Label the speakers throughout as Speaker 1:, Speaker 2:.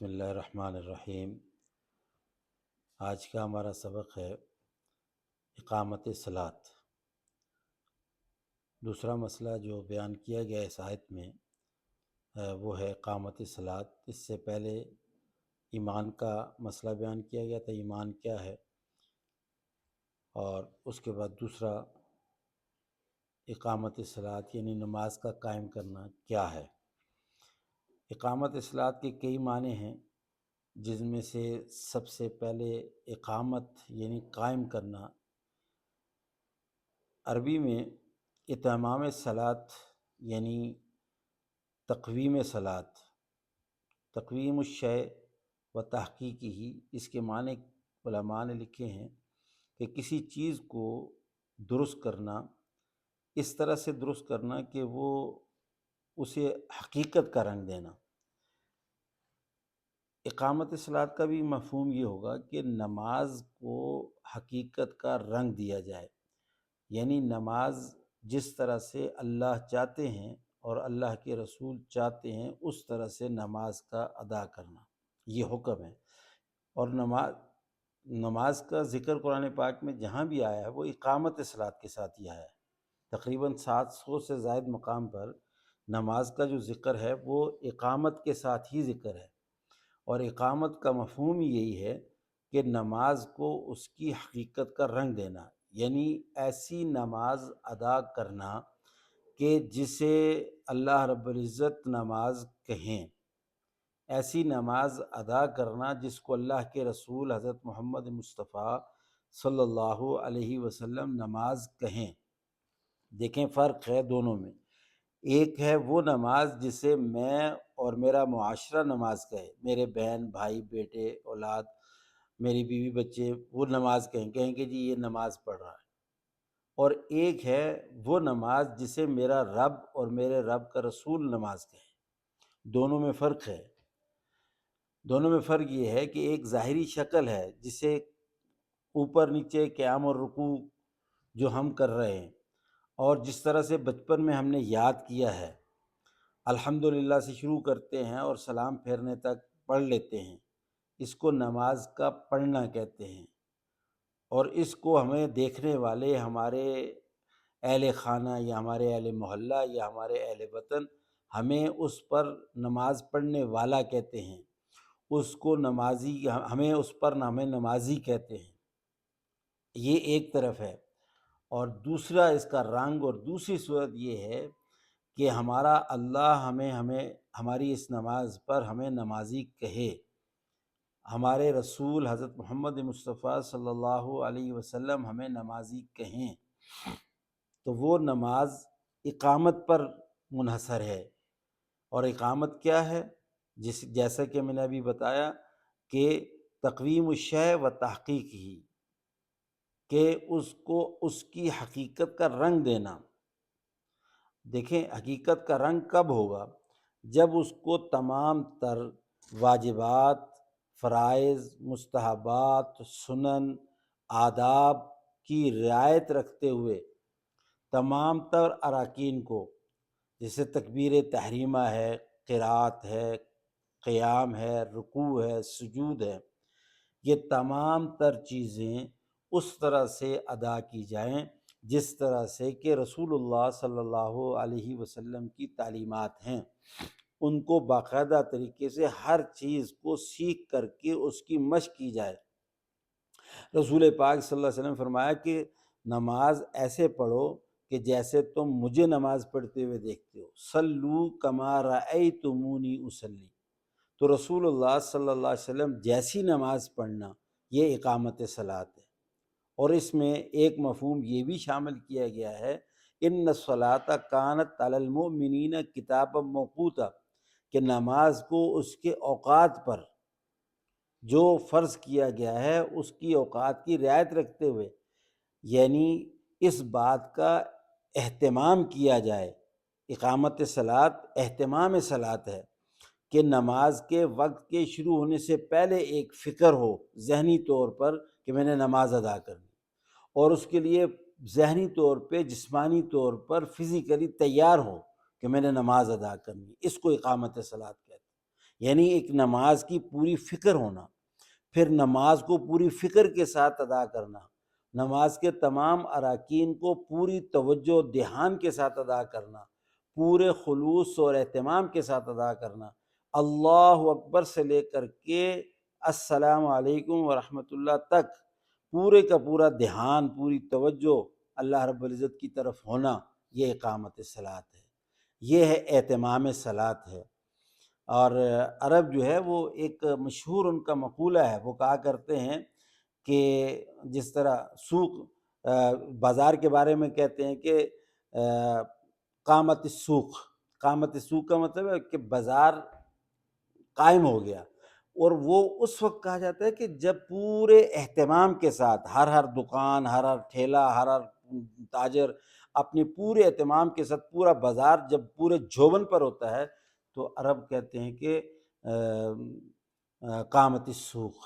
Speaker 1: بسم اللہ الرحمن الرحیم۔ آج کا ہمارا سبق ہے اقامت صلاۃ۔ دوسرا مسئلہ جو بیان کیا گیا اس آیت میں وہ ہے اقامت صلاۃ۔ اس سے پہلے ایمان کا مسئلہ بیان کیا گیا تھا، ایمان کیا ہے، اور اس کے بعد دوسرا اقامت صلاۃ یعنی نماز کا قائم کرنا کیا ہے۔ اقامت صلاۃ کے کئی معنی ہیں، جن میں سے سب سے پہلے اقامت یعنی قائم کرنا۔ عربی میں اتمام صلاۃ یعنی تقویم صلاۃ، تقویم الشیء و تحقیقی ہی، اس کے معنی علماء نے لکھے ہیں کہ کسی چیز کو درست کرنا، اس طرح سے درست کرنا کہ وہ اسے حقیقت کا رنگ دینا۔ اقامت صلاۃ کا بھی مفہوم یہ ہوگا کہ نماز کو حقیقت کا رنگ دیا جائے، یعنی نماز جس طرح سے اللہ چاہتے ہیں اور اللہ کے رسول چاہتے ہیں اس طرح سے نماز کا ادا کرنا، یہ حکم ہے۔ اور نماز کا ذکر قرآن پاک میں جہاں بھی آیا ہے وہ اقامت صلاۃ کے ساتھ ہی آیا ہے۔ تقریباً 700 سے زائد مقام پر نماز کا جو ذکر ہے وہ اقامت کے ساتھ ہی ذکر ہے، اور اقامت کا مفہوم یہی ہے کہ نماز کو اس کی حقیقت کا رنگ دینا، یعنی ایسی نماز ادا کرنا کہ جسے اللہ رب العزت نماز کہیں، ایسی نماز ادا کرنا جس کو اللہ کے رسول حضرت محمد مصطفیٰ صلی اللہ علیہ وسلم نماز کہیں۔ دیکھیں فرق ہے دونوں میں۔ ایک ہے وہ نماز جسے میں اور میرا معاشرہ نماز کہے، میرے بہن بھائی بیٹے اولاد، میری بیوی بچے وہ نماز کہیں کہ جی یہ نماز پڑھ رہا ہے۔ اور ایک ہے وہ نماز جسے میرا رب اور میرے رب کا رسول نماز کہیں۔ دونوں میں فرق ہے۔ دونوں میں فرق یہ ہے کہ ایک ظاہری شکل ہے جسے اوپر نیچے قیام اور رکوع جو ہم کر رہے ہیں، اور جس طرح سے بچپن میں ہم نے یاد کیا ہے، الحمدللہ سے شروع کرتے ہیں اور سلام پھیرنے تک پڑھ لیتے ہیں، اس کو نماز کا پڑھنا کہتے ہیں۔ اور اس کو ہمیں دیکھنے والے ہمارے اہل خانہ یا ہمارے اہل محلہ یا ہمارے اہل وطن ہمیں اس پر نماز پڑھنے والا کہتے ہیں، اس کو نمازی، ہمیں اس پر ہمیں نمازی کہتے ہیں۔ یہ ایک طرف ہے۔ اور دوسرا اس کا رنگ اور دوسری صورت یہ ہے کہ ہمارا اللہ ہمیں ہماری اس نماز پر ہمیں نمازی کہے، ہمارے رسول حضرت محمد مصطفیٰ صلی اللہ علیہ وسلم ہمیں نمازی کہیں، تو وہ نماز اقامت پر منحصر ہے۔ اور اقامت کیا ہے؟ جیسا کہ میں نے ابھی بتایا کہ تقویم الشیء و تحقیق ہی، کہ اس کو اس کی حقیقت کا رنگ دینا۔ دیکھیں حقیقت کا رنگ کب ہوگا؟ جب اس کو تمام تر واجبات، فرائض، مستحبات، سنن، آداب کی رعایت رکھتے ہوئے تمام تر اراکین کو، جیسے تکبیر تحریمہ ہے، قرات ہے، قیام ہے، رکوع ہے، سجود ہے، یہ تمام تر چیزیں اس طرح سے ادا کی جائیں جس طرح سے کہ رسول اللہ صلی اللہ علیہ وسلم کی تعلیمات ہیں، ان کو باقاعدہ طریقے سے ہر چیز کو سیکھ کر کے اس کی مشق کی جائے۔ رسول پاک صلی اللہ علیہ وسلم فرمایا کہ نماز ایسے پڑھو کہ جیسے تم مجھے نماز پڑھتے ہوئے دیکھتے ہو، صلو کما رأیتمونی اصلی۔ تو رسول اللہ صلی اللہ علیہ وسلم جیسی نماز پڑھنا، یہ اقامت صلاۃ ہے۔ اور اس میں ایک مفہوم یہ بھی شامل کیا گیا ہے، ان الصلاۃ کانت علی المؤمنین کتابا موقوتا، کہ نماز کو اس کے اوقات پر جو فرض کیا گیا ہے اس کی اوقات کی رعایت رکھتے ہوئے، یعنی اس بات کا اہتمام کیا جائے۔ اقامت صلاۃ اہتمام صلاۃ ہے کہ نماز کے وقت کے شروع ہونے سے پہلے ایک فکر ہو ذہنی طور پر کہ میں نے نماز ادا کرنی، اور اس کے لیے ذہنی طور پہ، جسمانی طور پر فزیکلی تیار ہو کہ میں نے نماز ادا کرنی، اس کو اقامت صلاۃ کہتے ہیں۔ یعنی ایک نماز کی پوری فکر ہونا، پھر نماز کو پوری فکر کے ساتھ ادا کرنا، نماز کے تمام اراکین کو پوری توجہ و دھیان کے ساتھ ادا کرنا، پورے خلوص اور اہتمام کے ساتھ ادا کرنا، اللہ اکبر سے لے کر کے السلام علیکم ورحمۃ اللہ تک پورے کا پورا دھیان، پوری توجہ اللہ رب العزت کی طرف ہونا، یہ اقامت صلاۃ ہے، یہ ہے اہتمام صلاۃ ہے۔ اور عرب جو ہے وہ ایک مشہور ان کا مقولہ ہے، وہ کہا کرتے ہیں کہ جس طرح سوق بازار کے بارے میں کہتے ہیں کہ قامت السوق، قامت السوق کا مطلب ہے کہ بازار قائم ہو گیا، اور وہ اس وقت کہا جاتا ہے کہ جب پورے اہتمام کے ساتھ ہر دکان، ہر ٹھیلا، ہر تاجر اپنے پورے اہتمام کے ساتھ پورا بازار جب پورے جوبن پر ہوتا ہے، تو عرب کہتے ہیں کہ قامت السوق۔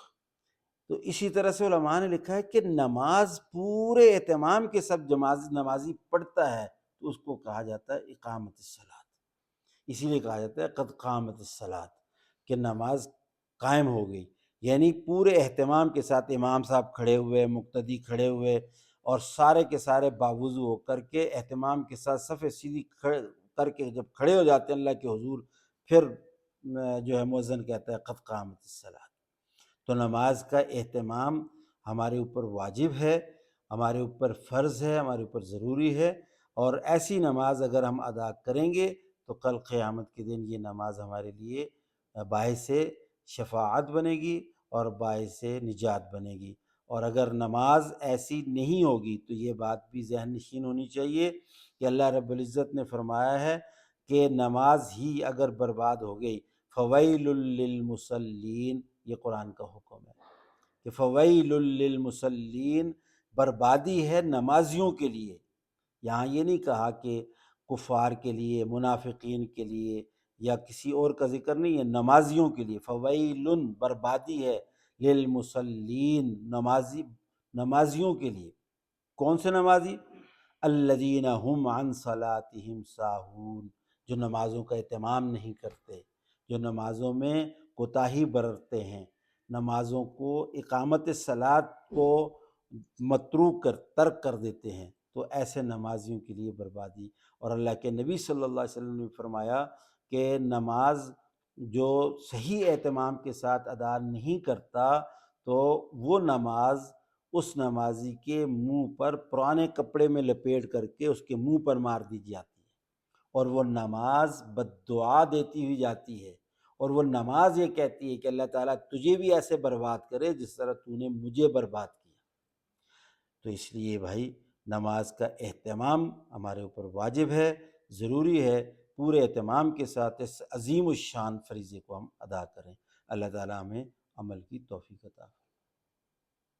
Speaker 1: تو اسی طرح سے علماء نے لکھا ہے کہ نماز پورے اہتمام کے ساتھ نمازی پڑھتا ہے تو اس کو کہا جاتا ہے اقامت الصلاۃ، اسی لیے کہا جاتا ہے قد قامت الصلاۃ، کہ نماز قائم ہو گئی، یعنی پورے اہتمام کے ساتھ امام صاحب کھڑے ہوئے، مقتدی کھڑے ہوئے، اور سارے کے سارے باوضو ہو کر کے اہتمام کے ساتھ صف سیدھی کر کے جب کھڑے ہو جاتے ہیں اللہ کے حضور، پھر جو ہے مؤذن کہتا ہے قد قامت الصلاۃ۔ تو نماز کا اہتمام ہمارے اوپر واجب ہے، ہمارے اوپر فرض ہے، ہمارے اوپر ضروری ہے، اور ایسی نماز اگر ہم ادا کریں گے تو کل قیامت کے دن یہ نماز ہمارے لیے باعث شفاعت بنے گی اور باعث نجات بنے گی۔ اور اگر نماز ایسی نہیں ہوگی تو یہ بات بھی ذہن نشین ہونی چاہیے کہ اللہ رب العزت نے فرمایا ہے کہ نماز ہی اگر برباد ہو گئی فویل للمصلین، یہ قرآن کا حکم ہے کہ فویل للمصلین، بربادی ہے نمازیوں کے لیے۔ یہاں یہ نہیں کہا کہ کفار کے لیے، منافقین کے لیے یا کسی اور کا ذکر نہیں ہے، نمازیوں کے لیے فویل، بربادی ہے للمصلین، نمازیوں کے لیے۔ کون سے نمازی؟ الذین هم عن صلاتهم ساہون، جو نمازوں کا اہتمام نہیں کرتے، جو نمازوں میں کوتاہی برتتے ہیں، نمازوں کو اقامت صلاۃ کو متروک ترک کر دیتے ہیں، تو ایسے نمازیوں کے لیے بربادی۔ اور اللہ کے نبی صلی اللہ علیہ وسلم نے فرمایا کہ نماز جو صحیح اہتمام کے ساتھ ادا نہیں کرتا تو وہ نماز اس نمازی کے منہ پر پرانے کپڑے میں لپیٹ کر کے اس کے منہ پر مار دی جاتی ہے، اور وہ نماز بددعا دیتی ہوئی جاتی ہے، اور وہ نماز یہ کہتی ہے کہ اللہ تعالیٰ تجھے بھی ایسے برباد کرے جس طرح تو نے مجھے برباد کیا۔ تو اس لیے بھائی نماز کا اہتمام ہمارے اوپر واجب ہے، ضروری ہے، پورے اہتمام کے ساتھ اس عظیم الشان فریضے کو ہم ادا کریں۔ اللہ تعالیٰ ہمیں عمل کی توفیق عطا فرمائے۔